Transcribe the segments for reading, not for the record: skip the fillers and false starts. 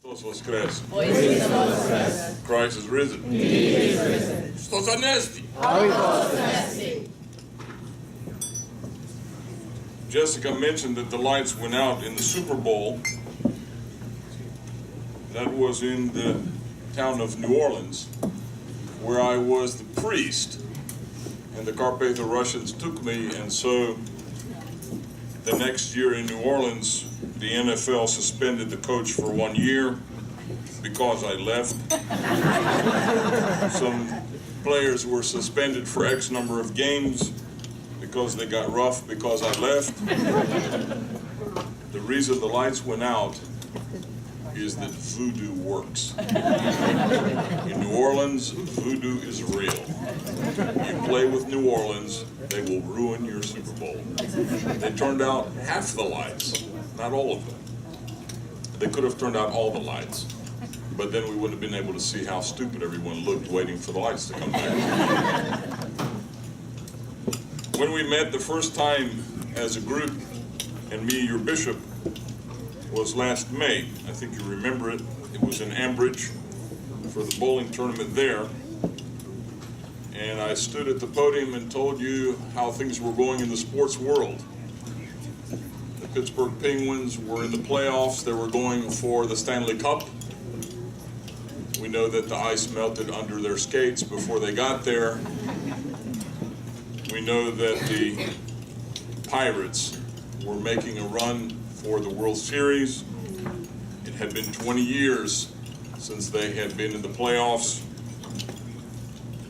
Voskres. Christ is risen. He is risen. Christos Anesti. Anesti. Jessica mentioned that the lights went out in the Super Bowl. That was in the town of New Orleans, where I was the priest, and the Carpatho-Russians took me, and so the next year in New Orleans, the NFL suspended the coach for 1 year because I left. Some players were suspended for X number of games because they got rough because I left. The reason the lights went out is that voodoo works. In New Orleans, voodoo is real. You play with New Orleans, they will ruin your Super Bowl. They turned out half the lights, not all of them. They could have turned out all the lights, but then we wouldn't have been able to see how stupid everyone looked waiting for the lights to come back. When we met the first time as a group, and me, your bishop, was last May. I think you remember it. It was in Ambridge for the bowling tournament there. And I stood at the podium and told you how things were going in the sports world. The Pittsburgh Penguins were in the playoffs. They were going for the Stanley Cup. We know that the ice melted under their skates before they got there. We know that the Pirates were making a run for the World Series. It had been 20 years since they had been in the playoffs.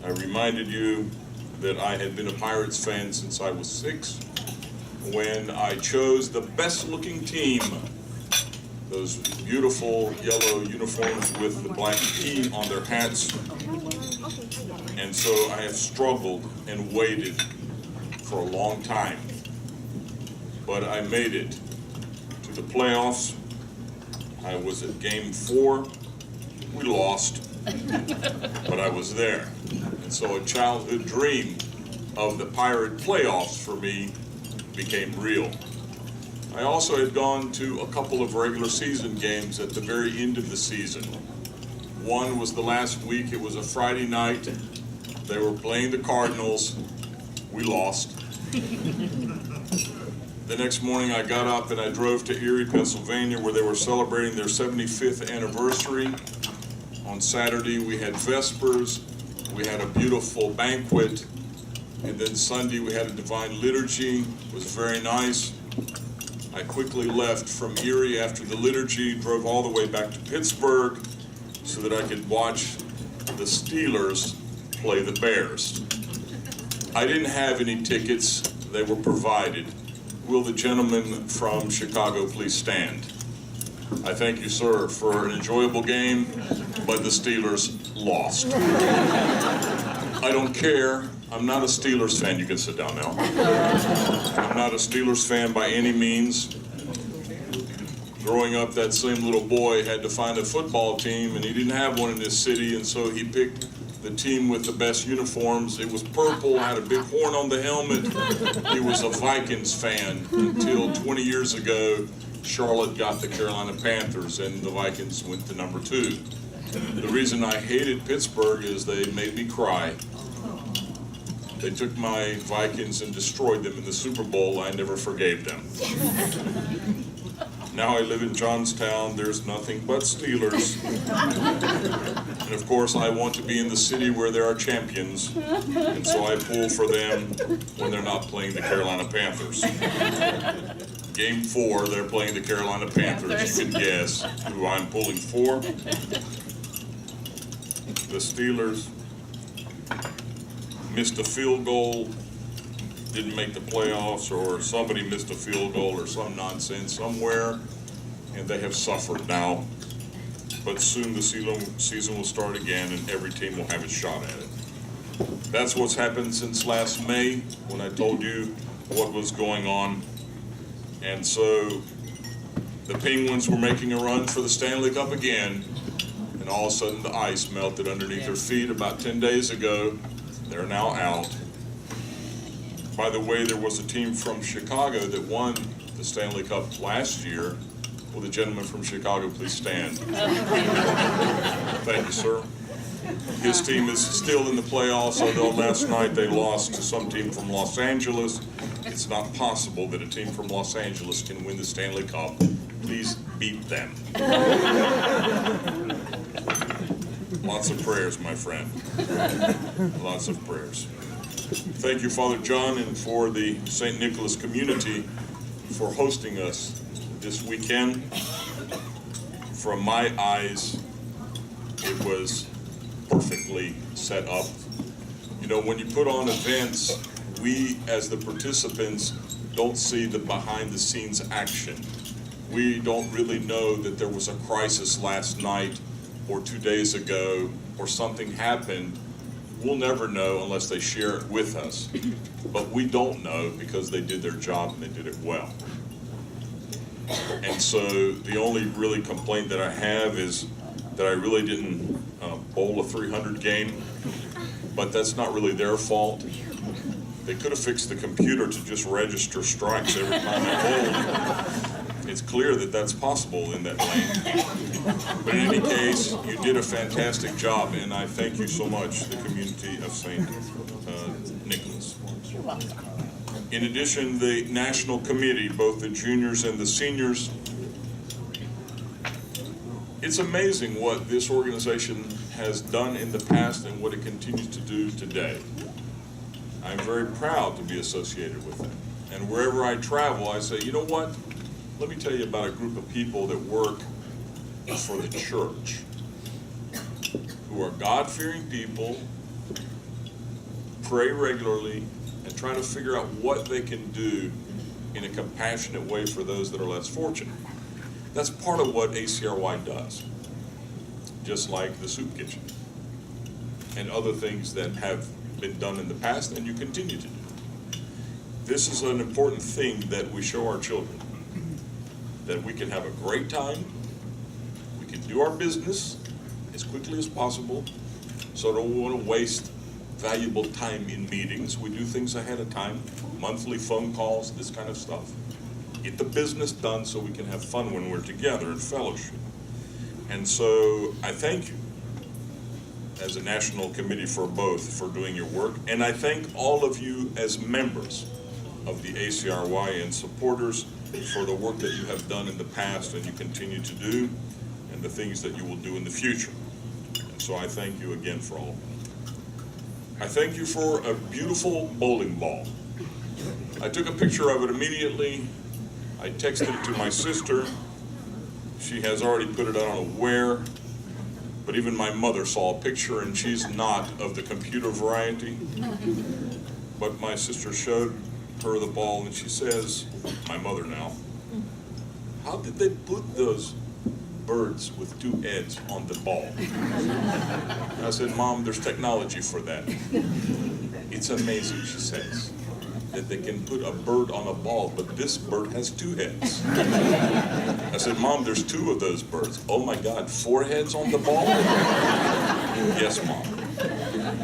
I reminded you that I had been a Pirates fan since I was 6, when I chose the best looking team, those beautiful yellow uniforms with the black P on their hats. And so I have struggled and waited for a long time, but I made it to the playoffs. I was at game 4. We lost, but I was there. And so a childhood dream of the Pirate playoffs for me became real. I also had gone to a couple of regular season games at the very end of the season. One was the last week. It was a Friday night. They were playing the Cardinals. We lost. The next morning I got up and I drove to Erie, Pennsylvania, where they were celebrating their 75th anniversary. On Saturday we had Vespers, we had a beautiful banquet, and then Sunday we had a divine liturgy. It was very nice. I quickly left from Erie after the liturgy, drove all the way back to Pittsburgh so that I could watch the Steelers play the Bears. I didn't have any tickets, they were provided. Will the gentleman from Chicago please stand? I thank you, sir, for an enjoyable game, but the Steelers lost. I don't care. I'm not a Steelers fan. You can sit down now. I'm not a Steelers fan by any means. Growing up, that same little boy had to find a football team, and he didn't have one in his city, and so he picked the team with the best uniforms. It was purple, had a big horn on the helmet. He was a Vikings fan until 20 years ago. Charlotte got the Carolina Panthers, and the Vikings went to number 2. The reason I hated Pittsburgh is they made me cry. They took my Vikings and destroyed them in the Super Bowl. I never forgave them. Now I live in Johnstown. There's nothing but Steelers. And of course, I want to be in the city where there are champions. And so I pull for them when they're not playing the Carolina Panthers. Game 4, they're playing the Carolina Panthers. You can guess who I'm pulling for. The Steelers missed a field goal, didn't make the playoffs, or somebody missed a field goal or some nonsense somewhere, and they have suffered now. But soon the season will start again, and every team will have a shot at it. That's what's happened since last May, when I told you what was going on. And so the Penguins were making a run for the Stanley Cup again, and all of a sudden the ice melted underneath their feet about 10 days ago. They're now out. By the way, there was a team from Chicago that won the Stanley Cup last year, Will the gentleman from Chicago please stand? Thank you, sir. His team is still in the playoffs, although last night they lost to some team from Los Angeles. It's not possible that a team from Los Angeles can win the Stanley Cup. Please beat them. Lots of prayers, my friend. Lots of prayers. Thank you, Father John, and for the St. Nicholas community for hosting us this weekend. From my eyes, it was perfectly set up. You know, when you put on events, we as the participants don't see the behind-the-scenes action. We don't really know that there was a crisis last night or 2 days ago or something happened. We'll never know unless they share it with us. But we don't know because they did their job and they did it well. And so the only really complaint that I have is that I really didn't bowl a 300 game, but that's not really their fault. They could have fixed the computer to just register strikes every time I bowled. It's clear that that's possible in that lane. But in any case, you did a fantastic job, and I thank you so much, the community of St. Nicholas. In addition, the National Committee, both the juniors and the seniors, it's amazing what this organization has done in the past and what it continues to do today. I'm very proud to be associated with them. And wherever I travel, I say, you know what? Let me tell you about a group of people that work for the church, who are God-fearing people, pray regularly, and try to figure out what they can do in a compassionate way for those that are less fortunate. That's part of what ACRY does, just like the soup kitchen and other things that have been done in the past and you continue to do. This is an important thing that we show our children, that we can have a great time, we can do our business as quickly as possible, so don't want to waste valuable time in meetings. We do things ahead of time, monthly phone calls, this kind of stuff. Get the business done so we can have fun when we're together in fellowship. And so I thank you as a national committee for both for doing your work. And I thank all of you as members of the ACRY and supporters for the work that you have done in the past and you continue to do and the things that you will do in the future. And so I thank you again for all of that. I thank you for a beautiful bowling ball. I took a picture of it immediately. I texted it to my sister. She has already put it on a wear, but even my mother saw a picture and she's not of the computer variety. But my sister showed her the ball and she says, my mother now, how did they put those birds with two heads on the ball? I said, Mom, there's technology for that. It's amazing, she says, that they can put a bird on a ball, but this bird has two heads. I said, Mom, there's two of those birds. Oh my God, 4 heads on the ball? Yes, Mom.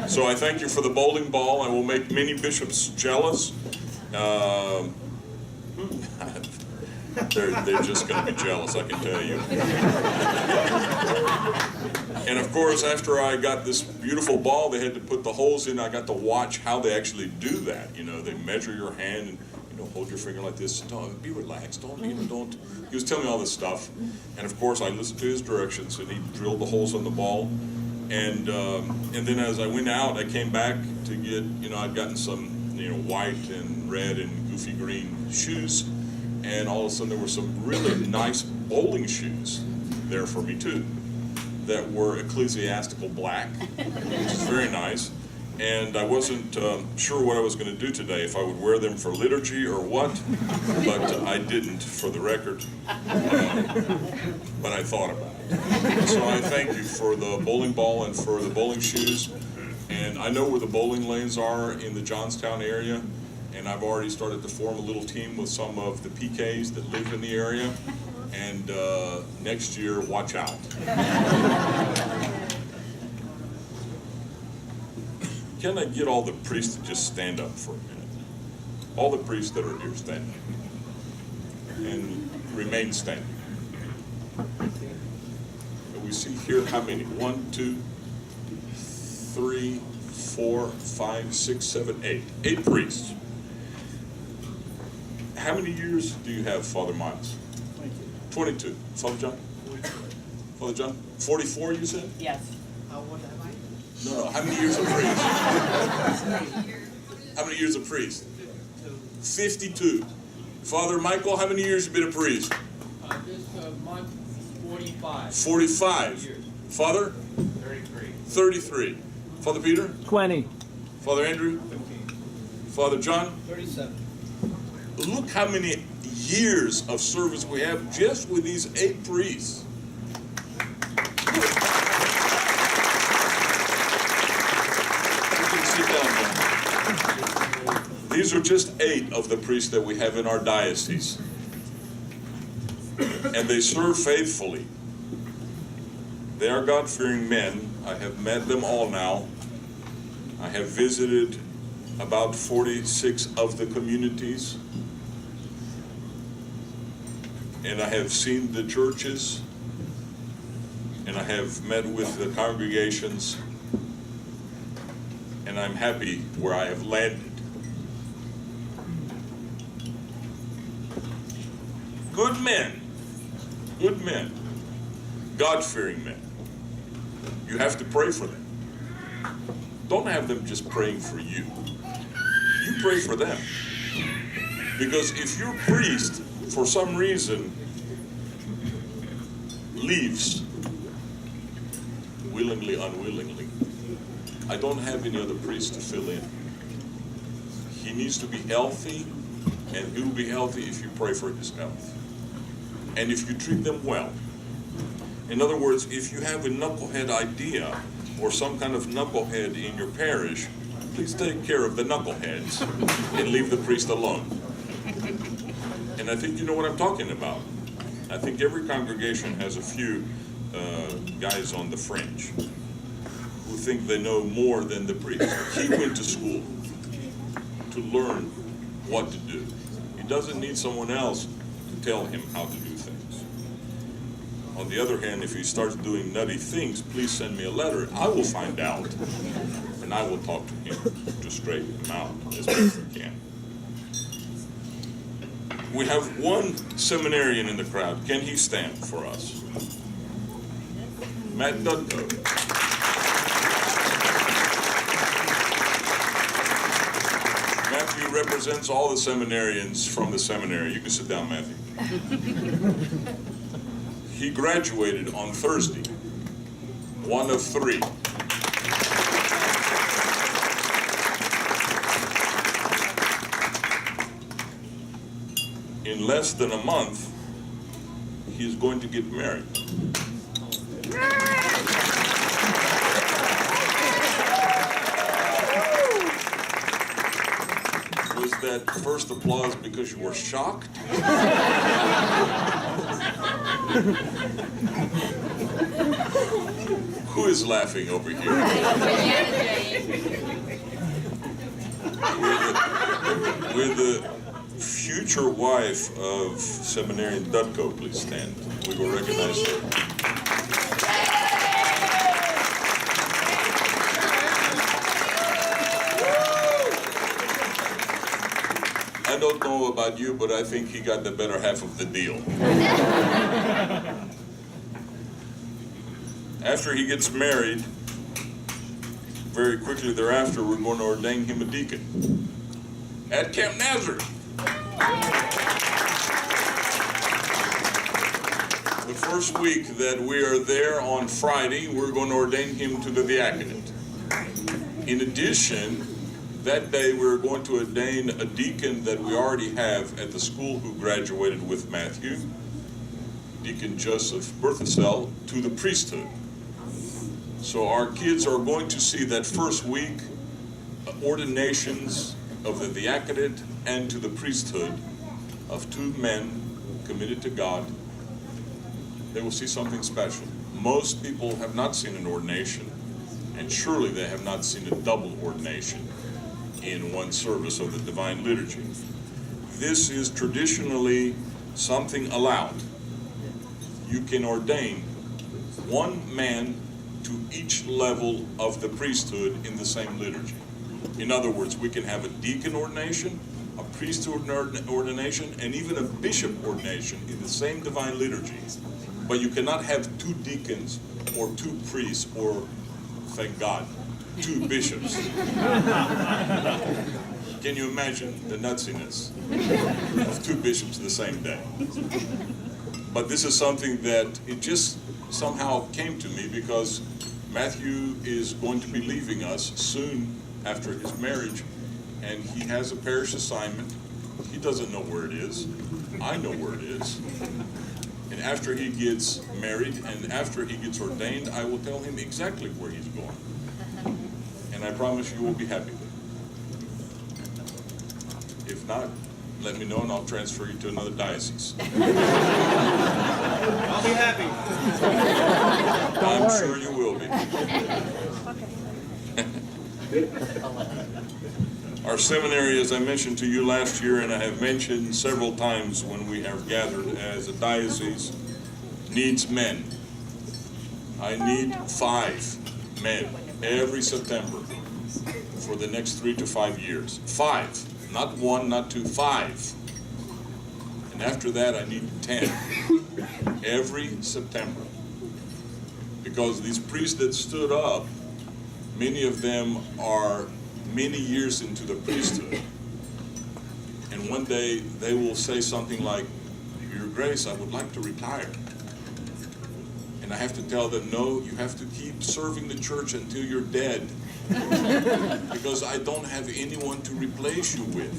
So I thank you for the bowling ball. I will make many bishops jealous. They're just going to be jealous, I can tell you. And of course, after I got this beautiful ball, they had to put the holes in. I got to watch how they actually do that. You know, they measure your hand and, you know, hold your finger like this. Don't be relaxed. Don't. He was telling me all this stuff. And of course, I listened to his directions, and he drilled the holes on the ball. And then as I went out, I came back to get, you know, I'd gotten some, you know, white and red and goofy green shoes. And all of a sudden, there were some really nice bowling shoes there for me too, that were ecclesiastical black, which is very nice. And I wasn't sure what I was going to do today, if I would wear them for liturgy or what, but I didn't, for the record. But I thought about it. So I thank you for the bowling ball and for the bowling shoes. And I know where the bowling lanes are in the Johnstown area. And I've already started to form a little team with some of the PKs that live in the area. And next year, watch out. Can I get all the priests to just stand up for a minute? All the priests that are here, stand. And remain standing. And we see here how many? 1, 2, 3, 4, 5, 6, 7, 8. 8 priests. How many years do you have, Father Miles? 22. Father John? Father John? 44, you said? Yes. No. How many years of priest? How many years of priest? 52. Father Michael, how many years have you been a priest? This month, 45. 45. Father? 33. 33. Father Peter? 20. Father Andrew? 15. Father John? 37. Look how many years of service we have just with these 8 priests. You can sit down now. These are just 8 of the priests that we have in our diocese. And they serve faithfully. They are God-fearing men. I have met them all now. I have visited about 46 of the communities. And I have seen the churches. And I have met with the congregations. And I'm happy where I have landed. Good men. Good men. God-fearing men. You have to pray for them. Don't have them just praying for you. You pray for them. Because if your priest, for some reason, leaves, willingly, unwillingly, I don't have any other priest to fill in. He needs to be healthy, and he will be healthy if you pray for his health. And if you treat them well. In other words, if you have a knucklehead idea or some kind of knucklehead in your parish, please take care of the knuckleheads and leave the priest alone. And I think you know what I'm talking about. I think every congregation has a few guys on the fringe who think they know more than the priest. He went to school to learn what to do. He doesn't need someone else to tell him how to do things. On the other hand, if he starts doing nutty things, please send me a letter. I will find out, and I will talk to him to straighten him out as best I can. We have one seminarian in the crowd. Can he stand for us? Matt Dudko. Matthew represents all the seminarians from the seminary. You can sit down, Matthew. He graduated on Thursday, one of 3. In less than a month, he's going to get married. Was that first applause because you were shocked? Who is laughing over here? With the future wife of seminarian Dutko, please stand. We will recognize her. I don't know about you, but I think he got the better half of the deal. After he gets married, very quickly thereafter, we're going to ordain him a deacon at Camp Nazareth. The first week that we are there on Friday, we're going to ordain him to the diaconate. In addition, that day we're going to ordain a deacon that we already have at the school who graduated with Matthew, Deacon Joseph Berthasell, to the priesthood. So our kids are going to see that first week ordinations of the diaconate and to the priesthood of 2 men committed to God. They will see something special. Most people have not seen an ordination, and surely they have not seen a double ordination in one service of the Divine Liturgy. This is traditionally something allowed. you can ordain one man to each level of the priesthood in the same liturgy. In other words, we can have a deacon ordination, a priesthood ordination, and even a bishop ordination in the same divine liturgy. But you cannot have 2 deacons or 2 priests or, thank God, 2 bishops. Can you imagine the nutsiness of 2 bishops the same day? But this is something that it just somehow came to me because Matthew is going to be leaving us soon after his marriage, and he has a parish assignment. He doesn't know where it is. I know where it is. And after he gets married and after he gets ordained, I will tell him exactly where he's going. And I promise you will be happy with it. If not, let me know and I'll transfer you to another diocese. I'll be happy. I'm sure you will be. Our seminary, as I mentioned to you last year, and I have mentioned several times when we have gathered as a diocese, needs men. I need 5 men every September for the next 3 to 5 years. 5, not 1, not 2, 5. And after that, I need 10 every September. Because these priests that stood up, many of them are many years into the priesthood. And one day they will say something like, Your Grace, I would like to retire. And I have to tell them, no, you have to keep serving the church until you're dead. Because I don't have anyone to replace you with.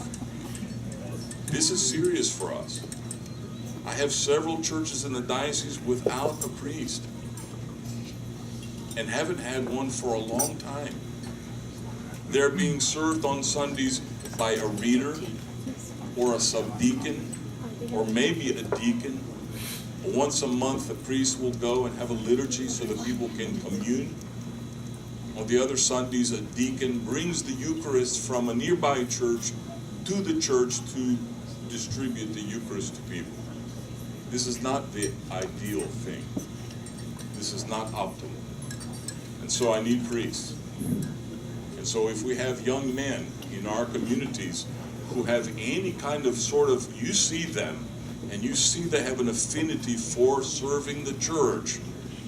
This is serious for us. I have several churches in the diocese without a priest. And haven't had one for a long time. They're being served on Sundays by a reader or a subdeacon or maybe a deacon. Once a month, the priest will go and have a liturgy so that people can commune. On the other Sundays, a deacon brings the Eucharist from a nearby church to the church to distribute the Eucharist to people. This is not the ideal thing. This is not optimal. And so I need priests. And so if we have young men in our communities who have any kind of you see them, and you see they have an affinity for serving the church.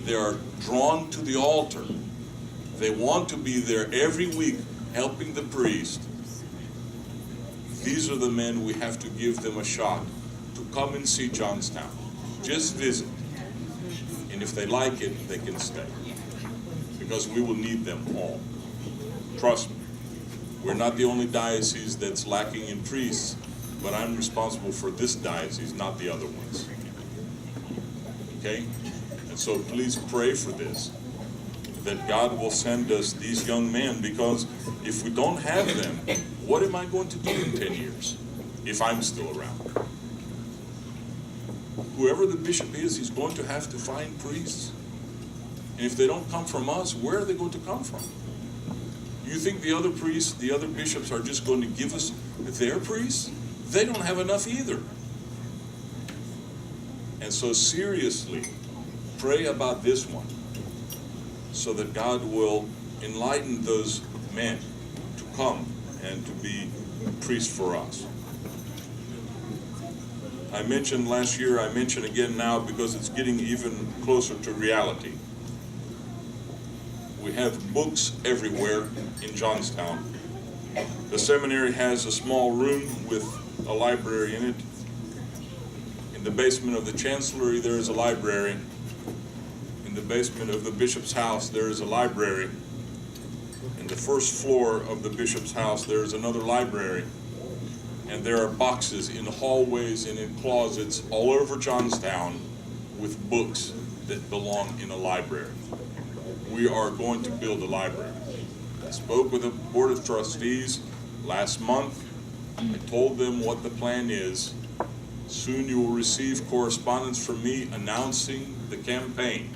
They are drawn to the altar. They want to be there every week helping the priest. These are the men we have to give them a shot to come and see Johnstown. Just visit. And if they like it, they can stay. Because we will need them all. Trust me. We're not the only diocese that's lacking in priests, but I'm responsible for this diocese, not the other ones. Okay? And so please pray for this, that God will send us these young men, because if we don't have them, what am I going to do in 10 years if I'm still around? Whoever the bishop is, he's going to have to find priests. And if they don't come from us, where are they going to come from? You think the other priests, the other bishops are just going to give us their priests? They don't have enough either. And so seriously, pray about this one so that God will enlighten those men to come and to be priests for us. I mentioned last year, I mention again now because it's getting even closer to reality. We have books everywhere in Johnstown. The seminary has a small room with a library in it. In the basement of the chancellery, there is a library. In the basement of the bishop's house, there is a library. In the first floor of the bishop's house, there is another library. And there are boxes in hallways and in closets all over Johnstown with books that belong in a library. We are going to build a library. I spoke with the Board of Trustees last month. I told them what the plan is. Soon you will receive correspondence from me announcing the campaign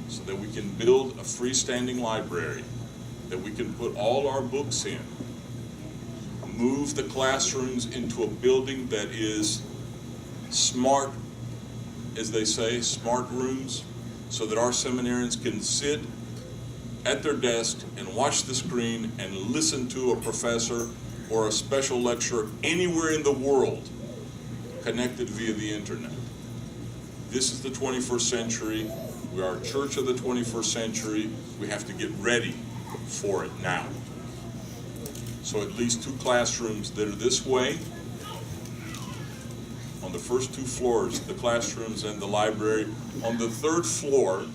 so that we can build a freestanding library, that we can put all our books in, move the classrooms into a building that is smart as they say, smart rooms, so that our seminarians can sit at their desk and watch the screen and listen to a professor or a special lecture anywhere in the world connected via the internet. This is the 21st century. We are a church of the 21st century. We have to get ready for it now. So at least 2 classrooms that are this way. On the first 2 floors, the classrooms and the library. On the 3rd floor,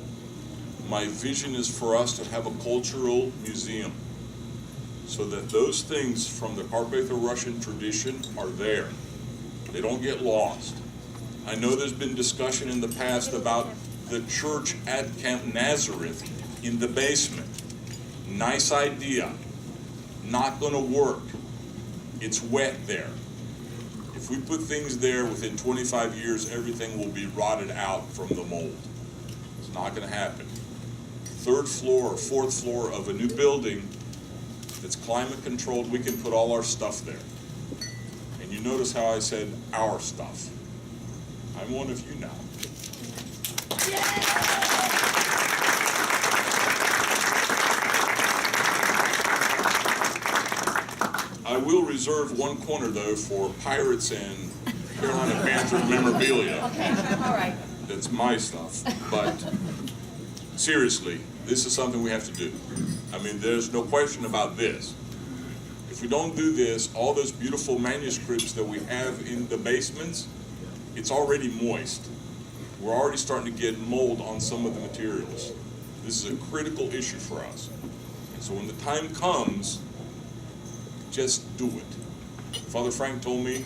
my vision is for us to have a cultural museum, so that those things from the Carpatho-Russian tradition are there. They don't get lost. I know there's been discussion in the past about the church at Camp Nazareth in the basement. Nice idea. Not going to work. It's wet there. If we put things there, within 25 years, everything will be rotted out from the mold. It's not going to happen. 3rd floor or 4th floor of a new building that's climate controlled, we can put all our stuff there. And you notice how I said our stuff. I'm one of you now. I will reserve one corner, though, for Pirates and Carolina Panthers memorabilia. Okay, all right. That's my stuff. But seriously, this is something we have to do. I mean, there's no question about this. If we don't do this, all those beautiful manuscripts that we have in the basements, it's already moist. We're already starting to get mold on some of the materials. This is a critical issue for us. And so when the time comes, just do it. Father Frank told me,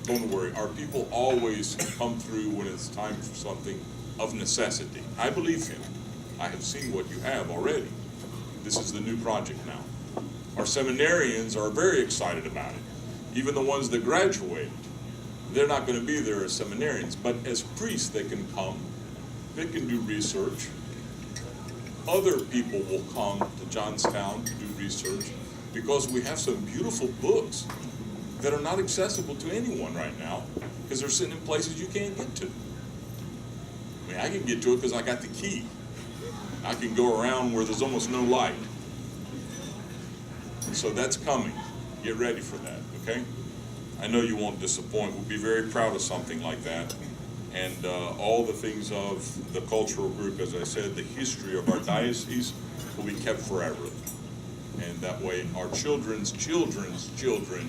don't worry, our people always come through when it's time for something of necessity. I believe him. I have seen what you have already. This is the new project now. Our seminarians are very excited about it. Even the ones that graduated. They're not going to be there as seminarians, but as priests they can come, they can do research. Other people will come to Johnstown to do research because we have some beautiful books that are not accessible to anyone right now because they're sitting in places you can't get to. I mean, I can get to it because I got the key. I can go around where there's almost no light. So that's coming. Get ready for that, okay? I know you won't disappoint. We'll be very proud of something like that. And all the things of the cultural group, as I said, the history of our diocese will be kept forever. And that way our children's children's children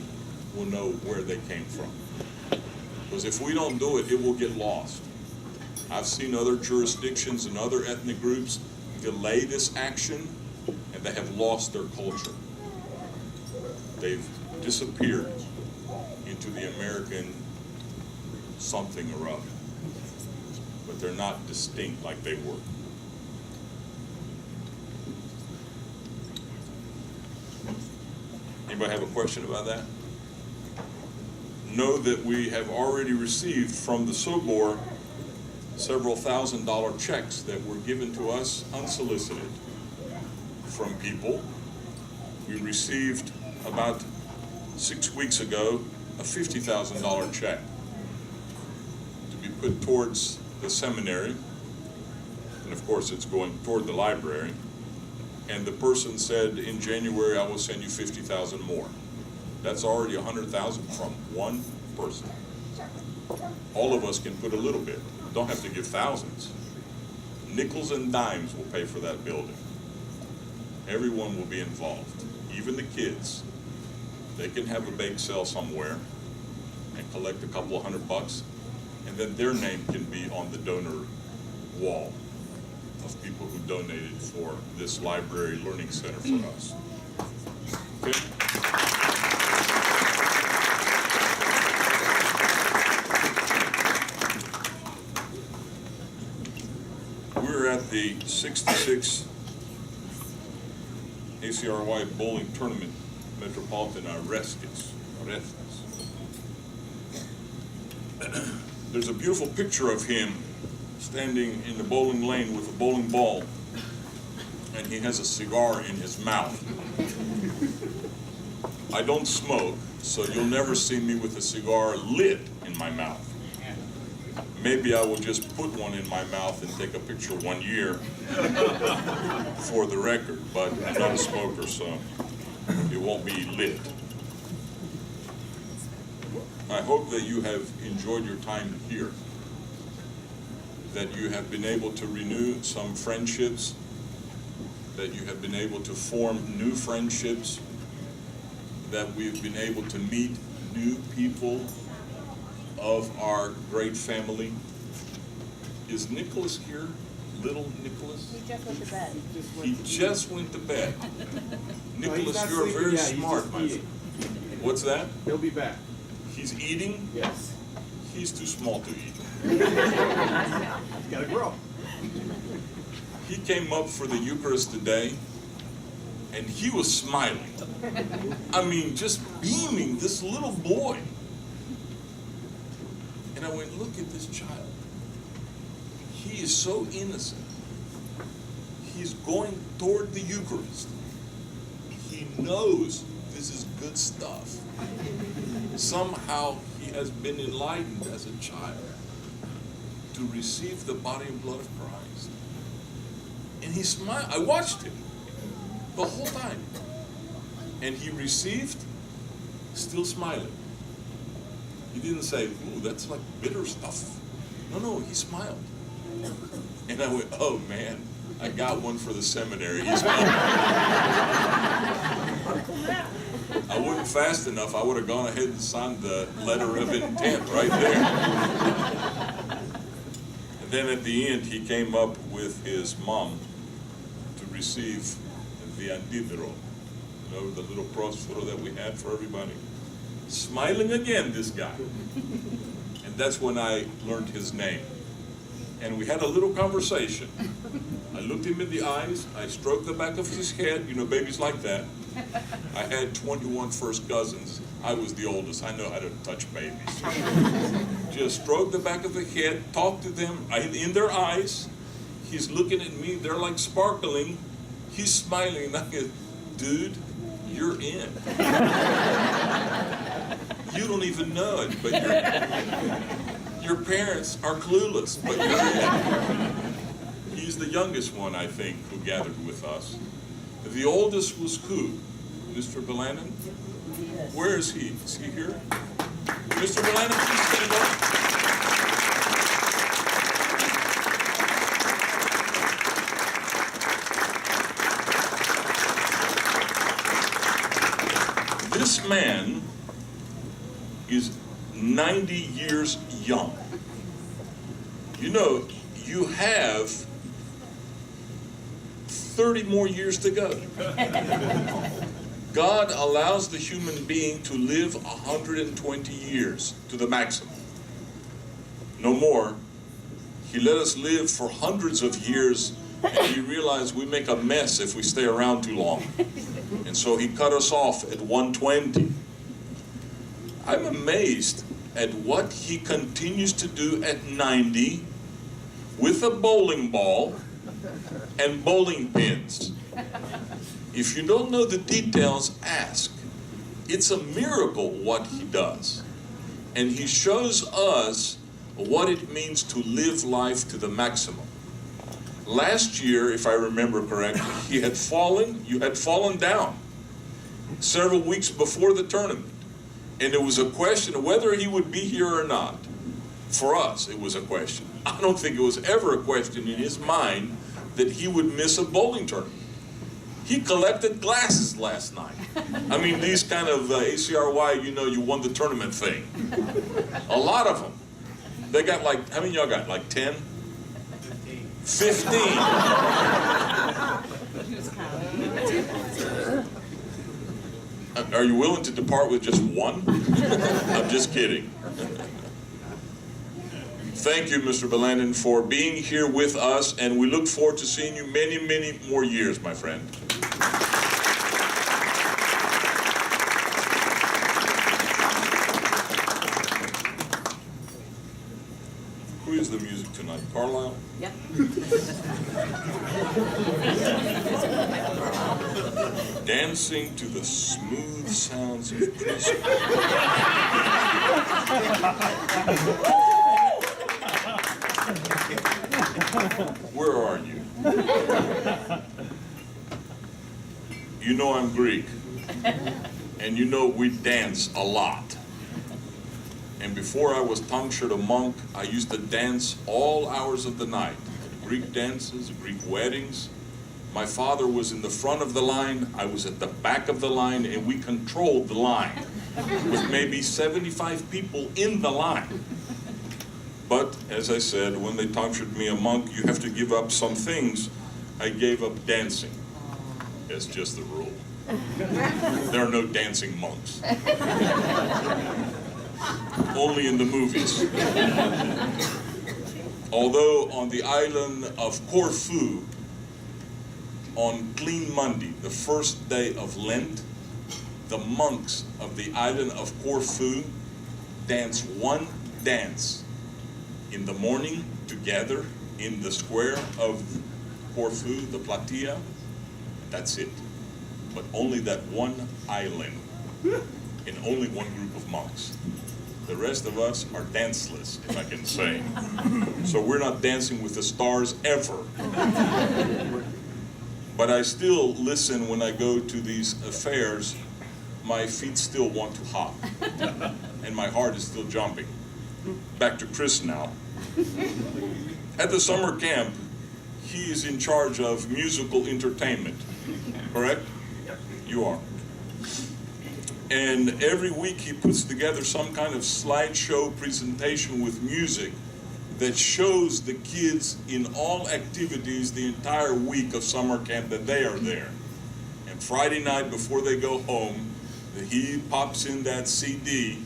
will know where they came from. Because if we don't do it, it will get lost. I've seen other jurisdictions and other ethnic groups delay this action, and they have lost their culture. They've disappeared into the American something or other. But they're not distinct like they were. Anybody have a question about that? Know that we have already received from the Sobor several $1,000 checks that were given to us unsolicited from people. We received about 6 weeks ago a $50,000 check to be put towards the seminary, and of course it's going toward the library. And the person said, in January I will send you 50,000 more. That's already 100,000 from one person. All of us can put a little bit. Don't have to give thousands. Nickels and dimes will pay for that building. Everyone will be involved, even the kids. They can have a bake sale somewhere and collect a couple of $100, and then their name can be on the donor wall of people who donated for this library learning center for us. Okay? We're at the 66 ACRY bowling tournament, Metropolitan Orestes. There's a beautiful picture of him standing in the bowling lane with a bowling ball, and he has a cigar in his mouth. I don't smoke, so you'll never see me with a cigar lit in my mouth. Maybe I will just put one in my mouth and take a picture 1 year for the record, but I'm not a smoker, so it won't be lit. I hope that you have enjoyed your time here, that you have been able to renew some friendships, that you have been able to form new friendships, that we've been able to meet new people of our great family. Is Nicholas here? Little Nicholas? He just went to bed. He just went to bed. Nicholas, you're very smart, my friend. What's that? He'll be back. He's eating? Yes. He's too small to eat. He's gotta grow. He came up for the Eucharist today, and he was smiling. I mean, just beaming, this little boy. And I went, look at this child. He is so innocent. He's going toward the Eucharist. He knows this is good stuff. Somehow he has been enlightened as a child to receive the body and blood of Christ. And he smiled. I watched him the whole time. And he received, still smiling. He didn't say, ooh, that's like bitter stuff. No, he smiled. And I went, oh man, I got one for the seminary. He smiled. I wasn't fast enough. I would have gone ahead and signed the letter of intent right there. And then at the end, he came up with his mom to receive the andivero, you know, the little prospero that we had for everybody. Smiling again, this guy. And that's when I learned his name. And we had a little conversation. I looked him in the eyes, I stroked the back of his head, you know, babies like that. I had 21 first cousins. I was the oldest. I know how to touch babies. Just stroke the back of the head, talk to them in their eyes. He's looking at me, they're like sparkling. He's smiling, and I go, dude, you're in. You don't even know it, but your parents are clueless, but you're in. He's the youngest one, I think, who gathered with us. The oldest was who? Mr. Belanin? Yes. Where is he? Is he here? Mr. Belanin, please stand up. This man is 90 years young. You know, you have 30 more years to go. God allows the human being to live 120 years to the maximum. No more. He let us live for hundreds of years, and he realized we make a mess if we stay around too long. And so he cut us off at 120. I'm amazed at what he continues to do at 90 with a bowling ball and bowling pins. If you don't know the details, ask. It's a miracle what he does. And he shows us what it means to live life to the maximum. Last year, if I remember correctly, you had fallen down several weeks before the tournament. And it was a question of whether he would be here or not. For us, it was a question. I don't think it was ever a question in his mind that he would miss a bowling tournament. He collected glasses last night. I mean, these kind of ACRY, you know, you won the tournament thing. A lot of them. They got like, how many of y'all got? Like 10? 15. Are you willing to depart with just one? I'm just kidding. Thank you, Mr. Belanin, for being here with us, and we look forward to seeing you many, many more years, my friend. Who is the music tonight? Carlisle? Yep. Dancing to the smooth sounds of Christmas. Where are you? You know I'm Greek, and you know we dance a lot. And before I was tonsured a monk, I used to dance all hours of the night. Greek dances, Greek weddings. My father was in the front of the line, I was at the back of the line, and we controlled the line with maybe 75 people in the line. But, as I said, when they tonsured me a monk, you have to give up some things. I gave up dancing. That's just the rule. There are no dancing monks. Only in the movies. Although on the island of Corfu, on Clean Monday, the first day of Lent, the monks of the island of Corfu dance one dance in the morning together in the square of Corfu, the Platea. That's it. But only that one island, and only one group of monks. The rest of us are danceless, if I can say. So we're not dancing with the stars ever. But I still listen when I go to these affairs. My feet still want to hop, and my heart is still jumping. Back to Chris now. At the summer camp, he is in charge of musical entertainment, correct? You are. And every week he puts together some kind of slideshow presentation with music that shows the kids in all activities the entire week of summer camp that they are there. And Friday night before they go home, he pops in that CD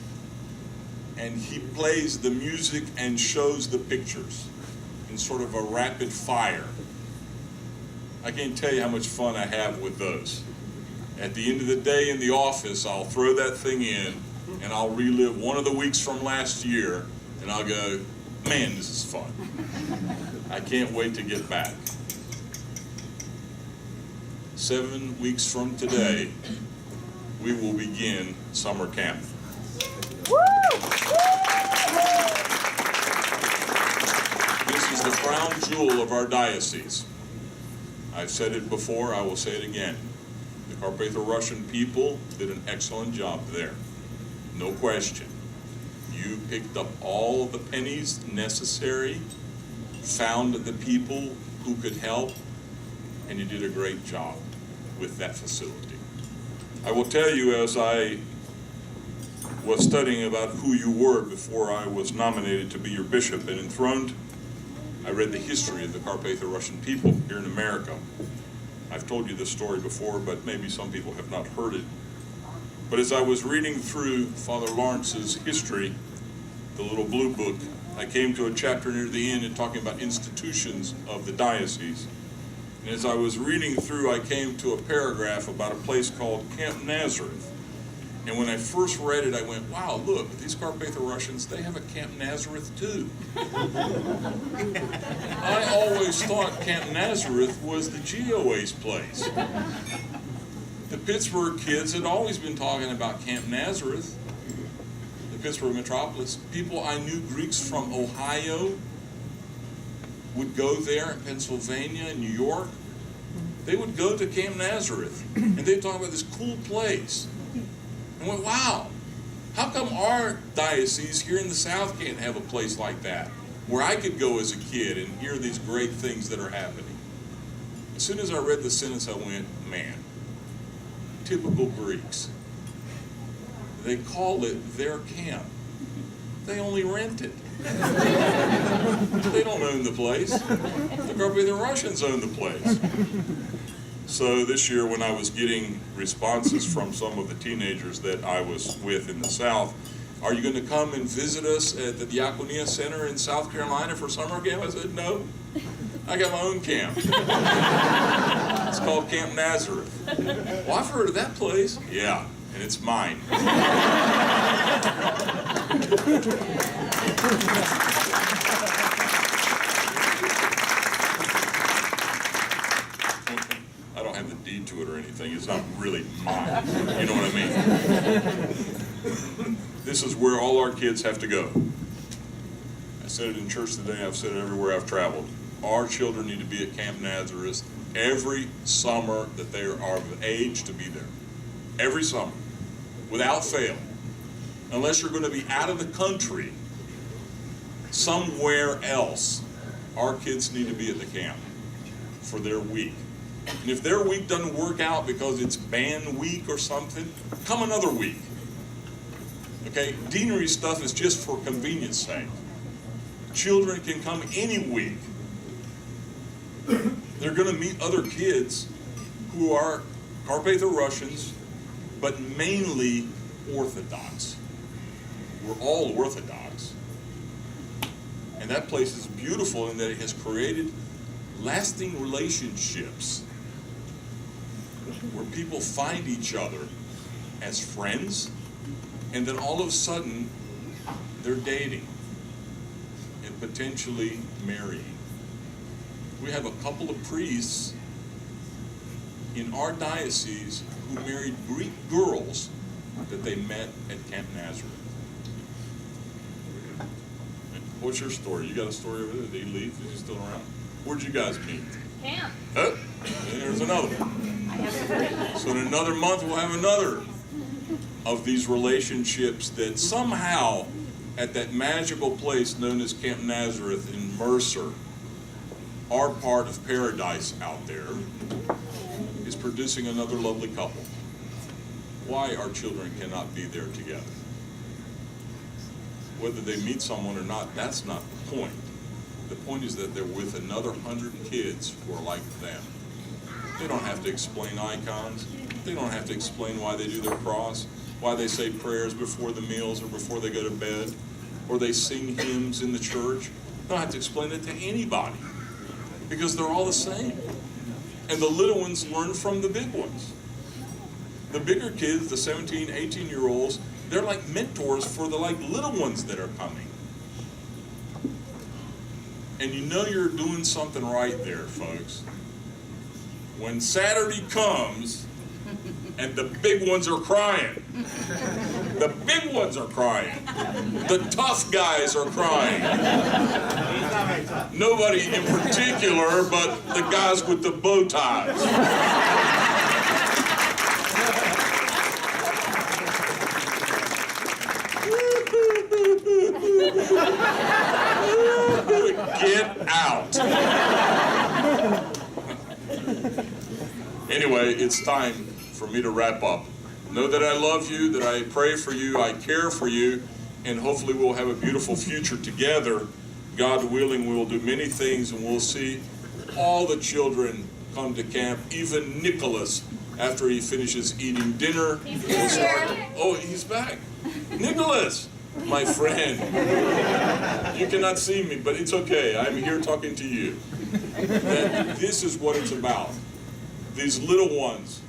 and he plays the music and shows the pictures in sort of a rapid fire. I can't tell you how much fun I have with those. At the end of the day in the office, I'll throw that thing in and I'll relive one of the weeks from last year and I'll go, man, this is fun. I can't wait to get back. 7 weeks from today, we will begin summer camp. This is the crown jewel of our diocese. I've said it before, I will say it again. The Carpatho-Russian people did an excellent job there. No question. You picked up all the pennies necessary, found the people who could help, and you did a great job with that facility. I will tell you, as I was studying about who you were before I was nominated to be your bishop and enthroned, I read the history of the Carpatho-Russian people here in America. I've told you this story before, but maybe some people have not heard it. But as I was reading through Father Lawrence's history, the little blue book, I came to a chapter near the end and talking about institutions of the diocese. And as I was reading through, I came to a paragraph about a place called Camp Nazareth. And when I first read it, I went, wow, look, these Carpatho-Russians, they have a Camp Nazareth too. I always thought Camp Nazareth was the GOA's place. The Pittsburgh kids had always been talking about Camp Nazareth, the Pittsburgh metropolis. People I knew, Greeks from Ohio, would go there in Pennsylvania and New York. They would go to Camp Nazareth, and they'd talk about this cool place. And went, wow, how come our diocese here in the South can't have a place like that, where I could go as a kid and hear these great things that are happening? As soon as I read the sentence, I went, man, typical Greeks. They call it their camp. They only rent it. They don't own the place. The Carpatho-Russians own the place. So this year, when I was getting responses from some of the teenagers that I was with in the South, are you going to come and visit us at the Diaconia Center in South Carolina for summer camp? I said, no, I got my own camp. It's called Camp Nazareth. Well, I've heard of that place. Yeah, and it's mine. I don't have the deed to it or anything. It's not really mine. You know what I mean? This is where all our kids have to go. I said it in church today. I've said it everywhere I've traveled. Our children need to be at Camp Nazareth every summer that they are of age to be there. Every summer, without fail. Unless you're going to be out of the country, somewhere else, our kids need to be at the camp for their week. And if their week doesn't work out because it's band week or something, come another week. Okay, deanery stuff is just for convenience sake. Children can come any week. They're going to meet other kids who are Carpatho-Russians, but mainly Orthodox. We're all Orthodox. And that place is beautiful in that it has created lasting relationships where people find each other as friends, and then all of a sudden they're dating and potentially marrying. We have a couple of priests in our diocese who married Greek girls that they met at Camp Nazareth. What's your story? You got a story over there? Did he leave? Is he still around? Where'd you guys meet? Camp. Oh, there's another one. So in another month we'll have another of these relationships that somehow at that magical place known as Camp Nazareth in Mercer, our part of paradise out there, is producing another lovely couple. Why our children cannot be there together. Whether they meet someone or not, that's not the point. The point is that they're with another 100 kids who are like them. They don't have to explain icons. They don't have to explain why they do their cross, why they say prayers before the meals or before they go to bed, or they sing hymns in the church. They don't have to explain it to anybody because they're all the same. And the little ones learn from the big ones. The bigger kids, the 17, 18-year-olds, they're like mentors for the little ones that are coming. And you know you're doing something right there, folks. When Saturday comes and the big ones are crying. The big ones are crying. The tough guys are crying. Nobody in particular, but the guys with the bow ties. Get out. Anyway, it's time for me to wrap up. Know that I love you, that I pray for you, I care for you, and hopefully we'll have a beautiful future together. God willing, we will do many things, and we'll see all the children come to camp, even Nicholas, after he finishes eating dinner. We'll start. Oh, he's back. Nicholas, my friend. You cannot see me, but it's okay. I'm here talking to you. That this is what it's about. These little ones,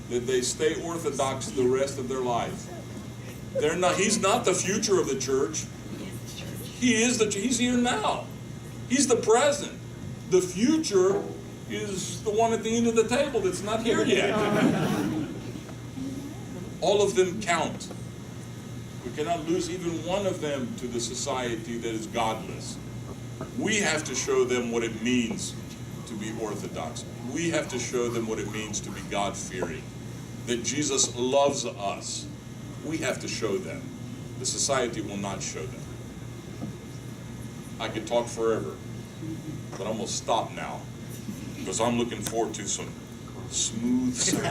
that they stay Orthodox the rest of their life. He's not the future of the church. He's here now. He's the present. The future is the one at the end of the table that's not here yet. All of them count. We cannot lose even one of them to the society that is godless. We have to show them what it means to be Orthodox. We have to show them what it means to be God-fearing. That Jesus loves us. We have to show them. The society will not show them. I could talk forever, but I'm going to stop now because I'm looking forward to some smooth sounds.